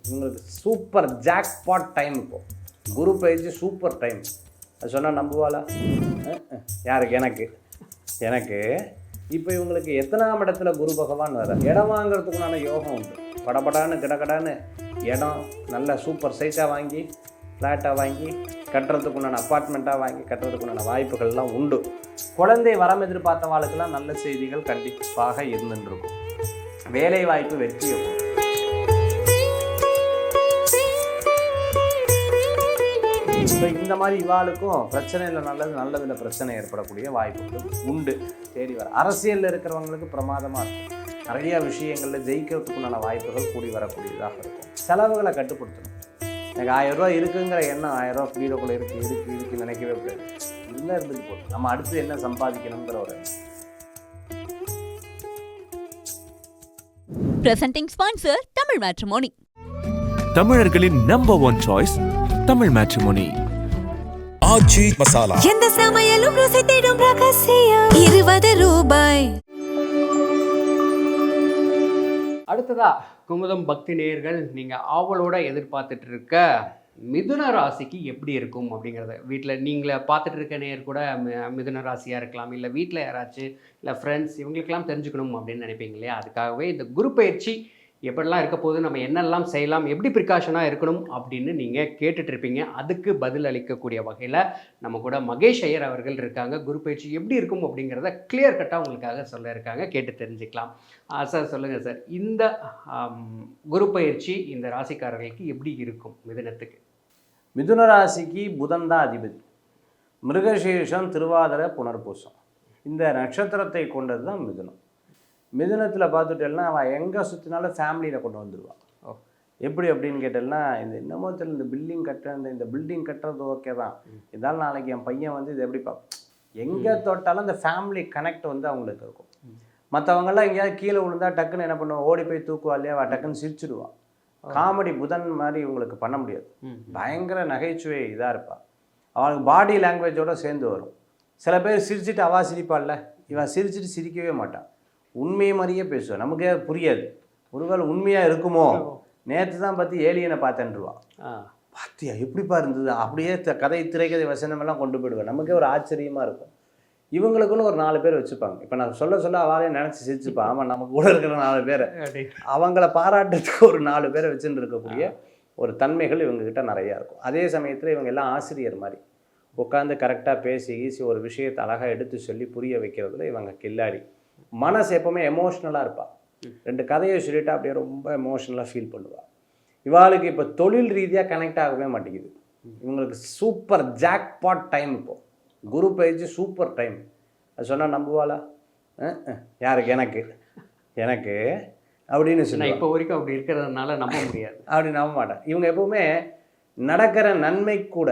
இவங்களுக்கு super jackpot time இப்போது. குரு பயிற்சி சூப்பர் டைம். அது சொன்னால் நம்புவாளா? யாருக்கு? எனக்கு இப்போ இவங்களுக்கு எத்தனாம் இடத்துல குரு பகவான் வர இடம் வாங்கிறதுக்குண்டான யோகம் உண்டு. படபடான்னு கிடக்கடான்னு இடம் நல்ல சூப்பர் சைட்டாக வாங்கி ஃப்ளாட்டாக வாங்கி கட்டுறதுக்குண்டான அப்பார்ட்மெண்ட்டாக வாங்கி கட்டுறதுக்குண்டான வாய்ப்புகள்லாம் உண்டு. குழந்தை வரம் எதிர்பார்த்தவாளுக்கெல்லாம் நல்ல செய்திகள் கண்டிப்பாக இருந்துருக்கும். வேலை வாய்ப்பு வெற்றியை போகும். ஸோ இந்த மாதிரி இவாளுக்கும் பிரச்சனையில் நல்லதில் பிரச்சனை ஏற்படக்கூடிய வாய்ப்புகள் உண்டு. தேடி வர அரசியலில் இருக்கிறவங்களுக்கு பிரமாதமாக இருக்கும். நிறைய விஷயங்களில் ஜெயிக்கிறதுக்குண்டான வாய்ப்புகள் கூடி வரக்கூடியதாக இருக்கும். செலவுகளை கட்டுப்படுத்தணும். எனக்கு 1000 ரூபா இருக்குங்கிற எண்ணம் 1000 ரூபா வீடுக்குள்ளே இருக்கு நினைக்கவே கூடாது. இல்லை இருந்துட்டு போதும். நம்ம அடுத்து என்ன சம்பாதிக்கணுங்கிற ஒரு Presenting sponsor Tamil Matrimony. தமிழர்களின் நம்பர் 1 சாய்ஸ் தமிழ் மேட்ரிமோனி. ஆச்சி மசாலா. எந்த சமையலும் ருசி தேடும் ரகசியம் 20 ரூபாய். அடுத்ததா குமுதம் பக்தி நேயர்கள் நீங்கள் ஆவலோட எதிர்பார்த்துட்டு இருக்க மிதுன ராசிக்கு எப்படி இருக்கும் அப்படிங்கிறத வீட்டில் நீங்களே பார்த்துட்டு இருக்க நேயர் கூட மிதுன ராசியாக இருக்கலாம், இல்லை வீட்டில் யாராச்சும் இல்லை ஃப்ரெண்ட்ஸ் இவங்களுக்கெல்லாம் தெரிஞ்சுக்கணும் அப்படின்னு நினைப்பீங்க இல்லையா? அதுக்காகவே இந்த குரு பயிற்சி எப்படிலாம் இருக்க போது, நம்ம என்னெல்லாம் செய்யலாம், எப்படி ப்ரிகாஷனாக இருக்கணும் அப்படின்னு நீங்கள் கேட்டுட்ருப்பீங்க. அதுக்கு பதில் அளிக்கக்கூடிய வகையில் நம்ம கூட மகேஷ் ஐயர் அவர்கள் இருக்காங்க. குரு பயிற்சி எப்படி இருக்கும் அப்படிங்கிறத கிளியர் கட்டாக உங்களுக்காக சொல்ல இருக்காங்க. கேட்டு தெரிஞ்சுக்கலாம். சார் சொல்லுங்கள் சார், இந்த குரு பயிற்சி இந்த ராசிக்காரர்களுக்கு எப்படி இருக்கும்? மிதுனத்துக்கு மிதுன ராசிக்கு புதன் தான் அதிபதி. மிருகசீரிஷம், திருவாதிரை, புனர்பூசம் இந்த நட்சத்திரத்தை கொண்டது தான் மிதுனம். மிதுனத்தில் பார்த்துட்டேன்னா அவன் எங்கே சுற்றினாலும் ஃபேமிலியில் கொண்டு வந்துடுவான். எப்படி அப்படின்னு கேட்டேன்னா, இந்த இன்னமோத்தில் இந்த பில்டிங் கட்டுறது, இந்த பில்டிங் கட்டுறது ஓகே தான், இதால் நாளைக்கு என் பையன் வந்து இது எப்படி பார்ப்போம், எங்கே தொட்டாலும் இந்த ஃபேமிலி கனெக்ட் வந்து அவங்களுக்கு இருக்கும். மற்றவங்கெல்லாம் எங்கேயாவது கீழே விழுந்தா டக்குன்னு என்ன பண்ணுவான், ஓடி போய் தூக்குவா இல்லையா, அவள் டக்குன்னு சிரிச்சிடுவான். காமெடி புதன் மாதிரி இவங்களுக்கு பண்ண முடியாது. பயங்கர நகைச்சுவை இதாக இருப்பாள். அவளுக்கு பாடி லாங்குவேஜோடு சேர்ந்து வரும். சில பேர் சிரிச்சுட்டு அவள் சிரிப்பாள்ல, இவன் சிரிச்சுட்டு சிரிக்கவே மாட்டான். உண்மையை மாதிரியே பேசுவாள். நமக்கே புரியாது. ஒருவேளை உண்மையாக இருக்குமோ, நேற்று தான் பார்த்து ஏலியனை பார்த்தேன்ருவா, பார்த்தியா எப்படிப்பா இருந்தது, அப்படியே கதை திரைக்கதை வசனமெல்லாம் கொண்டு போயிடுவேன். நமக்கே ஒரு ஆச்சரியமாக இருக்கும். இவங்களுக்குன்னு ஒரு 4 பேர் வச்சுப்பாங்க. இப்போ நான் சொல்ல அவளே நினச்சி சிரிச்சுப்பான். ஆமாம், நம்ம கூட இருக்கிற 4 பேரை அவங்கள பாராட்டுறதுக்கு ஒரு 4 பேரை வச்சுட்டு இருக்கக்கூடிய ஒரு தன்மைகள் இவங்ககிட்ட நிறையா இருக்கும். அதே சமயத்தில் இவங்க எல்லாம் ஆசிரியர் மாதிரி உட்காந்து கரெக்டாக பேசி ஒரு விஷயத்தை அழகாக எடுத்து சொல்லி புரிய வைக்கிறதுல இவங்க கில்லாடி. மனசு எப்போவுமே எமோஷ்னலாக இருப்பாள். 2 கதையை சொல்லிவிட்டு அப்படியே ரொம்ப எமோஷ்னலாக ஃபீல் பண்ணுவாள். இவாளுக்கு இப்போ தொழில் ரீதியாக கனெக்ட் ஆகவே மாட்டேங்குது. இவங்களுக்கு சூப்பர் ஜாக்பாட் டைம் இப்போது. குரு பயிற்சி சூப்பர் டைம். அது சொன்னால் நம்புவாளா? யாருக்கு? எனக்கு அப்படின்னு சொன்னால் இப்போ வரைக்கும் அப்படி இருக்கிறதுனால நம்ப முடியாது. அப்படி நம்ப மாட்டேன். இவங்க எப்போவுமே நடக்கிற நன்மை கூட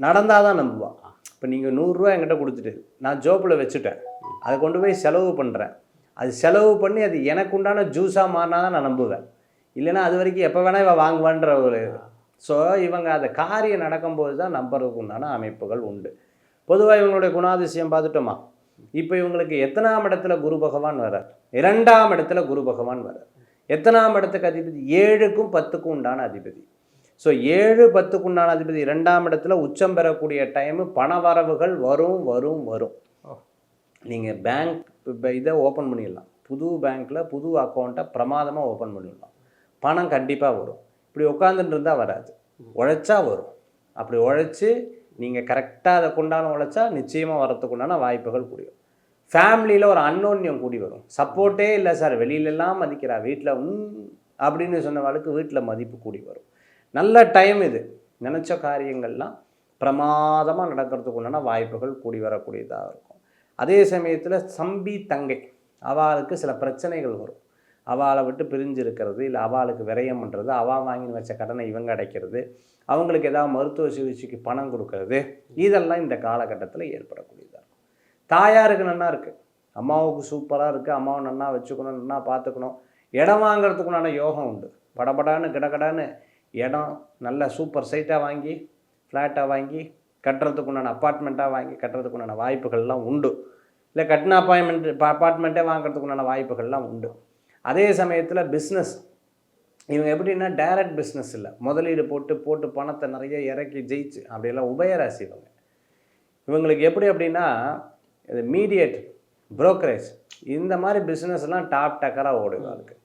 நடந்தால் தான் நம்புவான். இப்போ நீங்கள் 100 ரூபா என்கிட்ட கொடுத்துட்டு நான் ஜோப்பில் வச்சுட்டேன், அதை கொண்டு போய் செலவு பண்ணுறேன், அது செலவு பண்ணி அது எனக்கு உண்டான ஜூஸாக மாறினா தான் நான் நம்புவேன். இல்லைன்னா அது வரைக்கும் எப்போ வேணால் இவன் வாங்குவான்ற ஒரு ஸோ இவங்க அந்த காரியம் நடக்கும்போது தான் நம்புறதுக்கு உண்டான அமைப்புகள் உண்டு. பொதுவாக இவங்களுடைய குணாதிசயம் பார்த்துட்டோமா? இப்போ இவங்களுக்கு எத்தனாம் இடத்துல குரு பகவான் வரார்? 2ஆம் இடத்துல குரு பகவான் வரார். எத்தனாம் இடத்துக்கு அதிபதி? 7க்கும் 10க்கும் உண்டான அதிபதி. ஸோ 7, 10க்கு உண்டான அதிபதி 2ஆம் இடத்துல உச்சம் பெறக்கூடிய டைமு. பண வரவுகள் வரும். நீங்கள் பேங்க் இதை ஓப்பன் பண்ணிடலாம். புது பேங்க்கில் புது அக்கௌண்ட்டை பிரமாதமாக ஓப்பன் பண்ணிடலாம். பணம் கண்டிப்பாக வரும். இப்படி உட்காந்துட்டு இருந்தால் வராது, உழைச்சா வரும். அப்படி உழைச்சி நீங்கள் கரெக்டாக அதை கொண்டான உழைச்சா நிச்சயமாக வரத்துக்குண்டான வாய்ப்புகள் கூடி வரும். ஃபேமிலியில் ஒரு அன்னோன்யம் கூடி வரும். சப்போர்ட்டே இல்லை சார், வெளியிலெல்லாம் மதிக்கிறா, வீட்டில் அப்படின்னு சொன்னவாளுக்கு வீட்டில் மதிப்பு கூடி வரும். நல்ல டைம் இது. நினச்ச காரியங்கள்லாம் பிரமாதமாக நடக்கிறதுக்குண்டான வாய்ப்புகள் கூடி வரக்கூடியதாக இருக்கும். அதே சமயத்தில் தம்பி தங்கை அவளுக்கு சில பிரச்சனைகள் வரும். அவளை விட்டு பிரிஞ்சு இருக்கிறது, இல்லை அவளுக்கு விரயம் பண்ணுறது, அவள் வாங்கி வச்ச கடனை இவங்க அடைக்கிறது, அவங்களுக்கு ஏதாவது மருத்துவ சிகிச்சைக்கு பணம் கொடுக்கறது, இதெல்லாம் இந்த காலகட்டத்தில் ஏற்படக்கூடியதாக இருக்கும். தாயாருக்கு நன்னா இருக்குது, அம்மாவுக்கு சூப்பராக இருக்குது, அம்மாவை நன்னா வச்சுக்கணும், நன்னா பார்த்துக்கணும். இடம் வாங்கிறதுக்குண்டான யோகம் உண்டு. படபடான்னு கிடக்கடான்னு இடம் நல்ல சூப்பர் சைட்டாக வாங்கி ஃப்ளாட்டாக வாங்கி கட்டுறதுக்குண்டான அப்பார்ட்மெண்ட்டாக வாங்கி கட்டுறதுக்குண்டான வாய்ப்புகள்லாம் உண்டு. இல்லை கட்டின அப்பார்ட்மெண்ட்டே வாங்கிறதுக்குண்டான வாய்ப்புகள்லாம் உண்டு. அதே சமயத்தில் பிஸ்னஸ் இவங்க எப்படின்னா டைரக்ட் பிஸ்னஸ் இல்லை, முதலீடு போட்டு பணத்தை நிறைய இறக்கி ஜெயிச்சு அப்படியெல்லாம் உபயராசி இவங்க. இவங்களுக்கு எப்படி அப்படின்னா இது மீடியேட் புரோக்கரேஜ் இந்த மாதிரி பிஸ்னஸ்லாம் டாப் டக்கராக ஓடுவாருக்கு.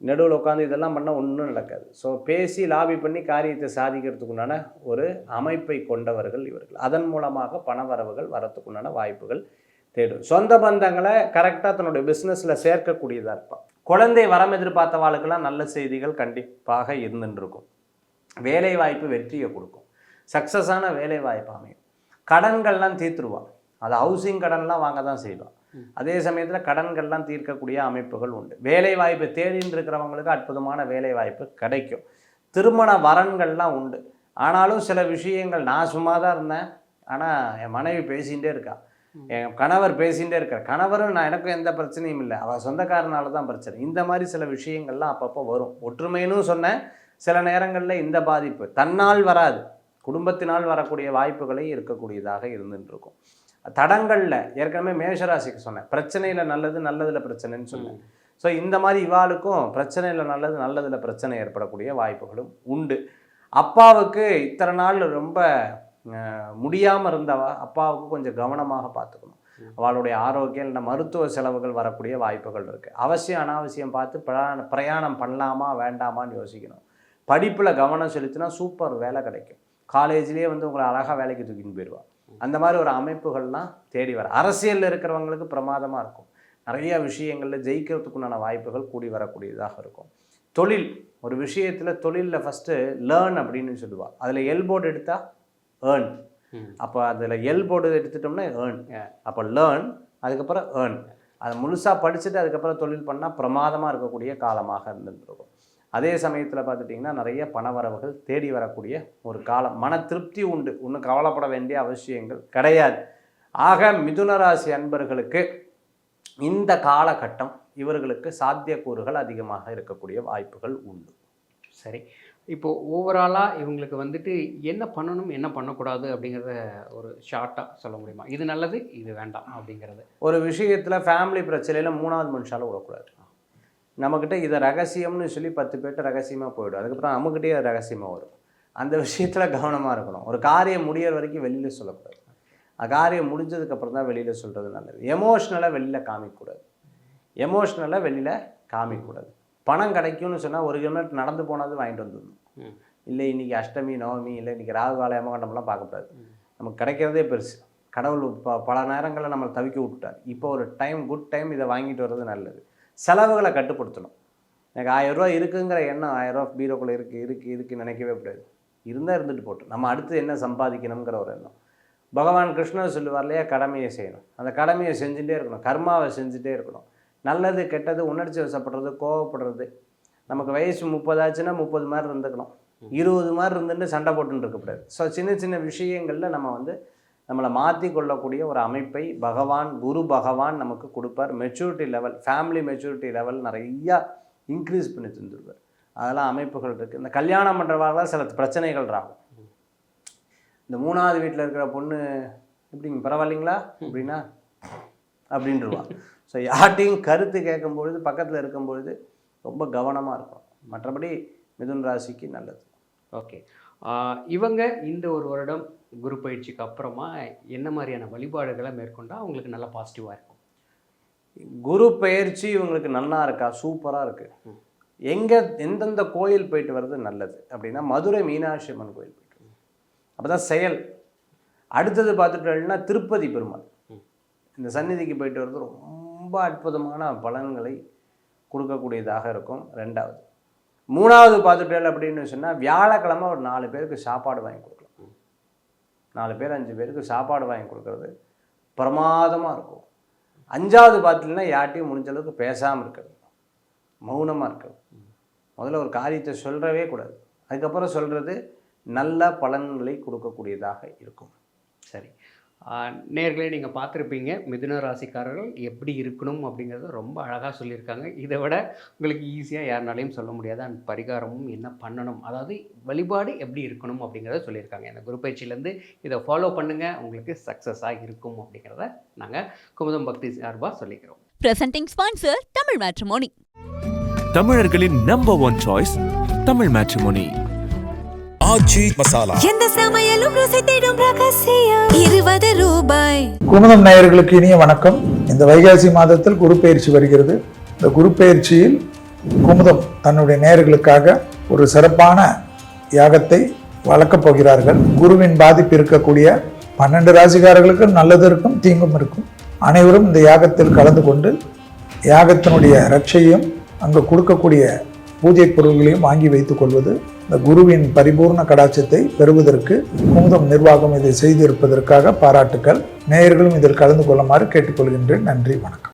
நடுவில் உட்காந்து இதெல்லாம் பண்ணால் ஒன்றும் நடக்காது. ஸோ பேசி லாபி பண்ணி காரியத்தை சாதிக்கிறதுக்குண்டான ஒரு அமைப்பை கொண்டவர்கள் இவர்கள். அதன் மூலமாக பணவரவுகள் வரத்துக்குண்டான வாய்ப்புகள் தேடும். சொந்த பந்தங்களை கரெக்டாக தன்னுடைய பிஸ்னஸில் சேர்க்கக்கூடியதாக இருப்பான். குழந்தை வரம் எதிர்பார்த்தவாளுக்கெல்லாம் நல்ல செய்திகள் கண்டிப்பாக இருந்துருக்கும். வேலை வாய்ப்பு வெற்றியை கொடுக்கும், சக்ஸஸான வேலை வாய்ப்பு அமையும். கடன்கள்லாம் தீர்த்துருவான், அது ஹவுசிங் கடன்லாம் வாங்க தான் செய்வான். அதே சமயத்தில் கடன்கள்லாம் தீர்க்கக்கூடிய அமைப்புகள் உண்டு. வேலை வாய்ப்பு தேடின்னு இருக்கிறவங்களுக்கு அற்புதமான வேலை வாய்ப்பு கிடைக்கும். திருமண வரன்கள்லாம் உண்டு. ஆனாலும் சில விஷயங்கள் நான் சும்மா தான் இருந்தேன், ஆனால் என் மனைவி பேசிகிட்டே இருக்கா, என் கணவர் பேசிகிட்டே இருக்கார். கணவரும் நான் எனக்கும் எந்த பிரச்சனையும் இல்லை, அவள் சொந்தக்காரனால தான் பிரச்சனை. இந்த மாதிரி சில விஷயங்கள்லாம் அப்பப்போ வரும். ஒற்றுமைன்னு சொன்னேன், சில நேரங்களில் இந்த பாதிப்பு தன்னால் வராது, குடும்பத்தினால் வரக்கூடிய வாய்ப்புகளை இருக்கக்கூடியதாக இருந்துட்டு இருக்கும். தடங்களில் ஏற்கனவே மேஷராசிக்கு சொன்னேன், பிரச்சனையில் நல்லது நல்லதில் பிரச்சனைன்னு சொன்னேன். ஸோ இந்த மாதிரி இவாளுக்கும் பிரச்சனையில் நல்லது நல்லதில் பிரச்சனை ஏற்படக்கூடிய வாய்ப்புகளும் உண்டு. அப்பாவுக்கு இத்தனை நாள் ரொம்ப முடியாமல் இருந்தவா அப்பாவுக்கு கொஞ்சம் கவனமாக பார்த்துக்கணும். அவளுடைய ஆரோக்கியம் இல்லை மருத்துவ செலவுகள் வரக்கூடிய வாய்ப்புகள் இருக்குது. அவசியம் அனாவசியம் பார்த்து பிரயாணம் பண்ணலாமா வேண்டாமான்னு யோசிக்கணும். படிப்பில் கவனம் செலுத்தினா சூப்பர் வேலை கிடைக்கும். காலேஜ்லேயே உங்களை அழகாக வேலைக்கு தூக்கின்னு போயிடுவா. அந்த மாதிரி ஒரு அமைப்புகள்லாம் தேடி வர. அரசியலில் இருக்கிறவங்களுக்கு பிரமாதமாக இருக்கும். நிறைய விஷயங்களில் ஜெயிக்கிறதுக்குண்டான வாய்ப்புகள் கூடி வரக்கூடியதாக இருக்கும். தொழில் ஒரு விஷயத்தில் தொழிலில் ஃபஸ்ட்டு லேர்ன் அப்படின்னு சொல்லுவாள். அதில் எல் போர்டு எடுத்தால் ஏர்ன். அப்போ அதில் எல் போர்டு எடுத்துட்டோம்னா ஏர்ன். அப்போ லேர்ன், அதுக்கப்புறம் ஏர்ன். அதை முழுசாக படிச்சுட்டு அதுக்கப்புறம் தொழில் பண்ணால் பிரமாதமாக இருக்கக்கூடிய காலமாக இருந்துருக்கும். அதே சமயத்தில் பார்த்துட்டிங்கன்னா நிறைய பணவரவுகள் தேடி வரக்கூடிய ஒரு காலம். மன திருப்தி உண்டு, ஒன்றும் கவலைப்பட வேண்டிய அவசியங்கள் கிடையாது. ஆக மிதுனராசி அன்பர்களுக்கு இந்த காலகட்டம் இவர்களுக்கு சாத்தியக்கூறுகள் அதிகமாக இருக்கக்கூடிய வாய்ப்புகள் உண்டு. சரி, இப்போது ஓவராலாக இவங்களுக்கு என்ன பண்ணணும் என்ன பண்ணக்கூடாது அப்படிங்கிறத ஒரு ஷார்ட்டாக சொல்ல முடியுமா? இது நல்லது இது வேண்டாம் அப்படிங்கிறது. ஒரு விஷயத்தில் ஃபேமிலி பிரச்சனையில் 3வது மனுஷால விடக்கூடாது. நம்மக்கிட்ட இதை ரகசியம்னு சொல்லி 10 பேர்கிட்ட ரகசியமாக போயிடும். அதுக்கப்புறம் நம்மக்கிட்டே அது ரகசியமாக வரும். அந்த விஷயத்தில் கவனமாக இருக்கணும். ஒரு காரியம் முடிகிற வரைக்கும் வெளியில் சொல்லக்கூடாது. காரியம் முடிஞ்சதுக்கப்புறம் தான் வெளியில் சொல்கிறது நல்லது. எமோஷ்னலாக வெளியில் காமிக்கக்கூடாது. பணம் கிடைக்கும்னு சொன்னால் 1 கிலோமீட்டர் நடந்து போனது வாங்கிட்டு வந்துடணும். இல்லை இன்றைக்கி அஷ்டமி நவமி இல்லை இன்றைக்கி ராகு கால யமகண்டம்லாம் பார்க்கக்கூடாது. நமக்கு கிடைக்கிறதே பெருசு. கடவுள் பல நேரங்களில் நம்மளை தவிக்க விட்டுட்டார். இப்போ ஒரு குட் டைம் இதை வாங்கிட்டு வர்றது நல்லது. செலவுகளை கட்டுப்படுத்தணும். எனக்கு 1000 ரூபா இருக்குங்கிற எண்ணம் 1000 ரூபா பீரோக்குள்ளே இருக்குது நினைக்கவே கூடாது. இருந்தால் இருந்துட்டு போட்டோம். நம்ம அடுத்து என்ன சம்பாதிக்கணுங்கிற ஒரு எண்ணம். பகவான் கிருஷ்ணர் சொல்லுவார் இல்லையா, கடமையை செய்யணும். அந்த கடமையை செஞ்சுட்டே இருக்கணும், கர்மாவை செஞ்சுட்டே இருக்கணும். நல்லது கெட்டது உணர்ச்சி வசப்படுறது கோவப்படுறது. நமக்கு வயசு 30 ஆச்சுன்னா 30 மாதிரி இருந்துக்கணும். 20 மாதிரி இருந்துட்டு சண்டை போட்டுன்னு இருக்கக்கூடாது. ஸோ சின்ன சின்ன விஷயங்களில் நம்ம நம்மளை மாற்றி கொள்ளக்கூடிய ஒரு அமைப்பை குரு பகவான் நமக்கு கொடுப்பார். Maturity level, family maturity level நிறையா இன்க்ரீஸ் பண்ணி தந்துடுவார். அதெல்லாம் அமைப்புகள் இருக்குது. இந்த கல்யாணம் பண்ணுறவாக சில பிரச்சனைகள் ஆகும். இந்த 3வது வீட்டில் இருக்கிற பொண்ணு எப்படிங்க பரவாயில்லைங்களா அப்படின்றவா. ஸோ யார்ட்டையும் கருத்து கேட்கும்பொழுது பக்கத்தில் இருக்கும்பொழுது ரொம்ப கவனமாக இருக்கும். மற்றபடி மிதுன ராசிக்கு நல்லது. ஓகே, இவங்க இந்த ஒரு வருடம் குரு பயிற்சிக்கு அப்புறமா என்ன மாதிரியான வழிபாடுகளை மேற்கொண்டால் அவங்களுக்கு நல்லா பாசிட்டிவாக இருக்கும்? குரு பயிற்சி இவங்களுக்கு நல்லா இருக்கா? சூப்பராக இருக்குது. எந்தெந்த கோயில் போயிட்டு வர்றது நல்லது அப்படின்னா மதுரை மீனாட்சி அம்மன் கோயில் போயிட்டு வரும். அப்போ தான் செயல். அடுத்தது பார்த்துட்டோம்னா திருப்பதி பெருமாள், இந்த சந்நிதிக்கு போயிட்டு வர்றது ரொம்ப அற்புதமான பலன்களை கொடுக்கக்கூடியதாக இருக்கும். 2வது. 3வது பார்த்துட்டேன் அப்படின்னு சொன்னால் வியாழக்கிழமை ஒரு 4 பேருக்கு சாப்பாடு வாங்கி கொடுக்கலாம். 4 பேர் 5 பேருக்கு சாப்பாடு வாங்கி கொடுக்குறது பிரமாதமாக இருக்கும். 5வது பார்த்திங்கன்னா யார்ட்டையும் முடிஞ்ச அளவுக்கு பேசாமல் இருக்கிறது, மௌனமாக இருக்கிறது. முதல்ல ஒரு காரியத்தை சொல்கிறவே கூடாது, அதுக்கப்புறம் சொல்கிறது நல்ல பலன்களை கொடுக்கக்கூடியதாக இருக்கும். சரி, நேர்களே நீங்கள் பார்த்துருப்பீங்க மிதுன ராசிக்காரர்கள் எப்படி இருக்கணும் அப்படிங்கிறத ரொம்ப அழகாக சொல்லியிருக்காங்க. இதை விட உங்களுக்கு ஈஸியாக யாருனாலையும் சொல்ல முடியாது. அண்ட் பரிகாரமும் என்ன பண்ணணும், அதாவது வழிபாடு எப்படி இருக்கணும் அப்படிங்கிறத சொல்லியிருக்காங்க. இந்த குரு பயிற்சியிலேருந்து இதை ஃபாலோ பண்ணுங்கள், உங்களுக்கு சக்ஸஸாக இருக்கும் அப்படிங்கிறத நாங்கள் குமுதம் பக்தி சார்பாக சொல்லிக்கிறோம். Presenting sponsor Tamil matrimony. தமிழர்களின் நம்பர் 1 சாய்ஸ் தமிழ் மேட்ரிமோனி. ஆச்சி மசாலா. எந்த சமையலும் ருசி தேடும் ரகசியம் 20 ரூபாய். குமுதம் நேயர்களுக்கு இனிய வணக்கம். இந்த வைகாசி மாதத்தில் குரு பெயர்ச்சி வருகிறது. இந்த குரு பெயர்ச்சியில் குமுதம் தன்னுடைய நேயர்களுக்காக ஒரு சிறப்பான யாகத்தை வளர்க்கப் போகிறார்கள். குருவின் பாதிப்பு இருக்கக்கூடிய 12 ராசிக்காரர்களுக்கு நல்லது இருக்கும், தீங்கும் இருக்கும். அனைவரும் இந்த யாகத்தில் கலந்து கொண்டு யாகத்தினுடைய ரட்சையும் அங்கு கொடுக்கக்கூடிய பூஜை பொருள்களையும் வாங்கி வைத்துக் கொள்வது இந்த குருவின் பரிபூர்ண கடாட்சத்தை பெறுவதற்கு குமுதம் நிர்வாகம் இதை செய்திருப்பதற்காக பாராட்டுக்கள். நேயர்களும் இதில் கலந்து கொள்ளுமாறு கேட்டுக்கொள்கின்றேன். நன்றி, வணக்கம்.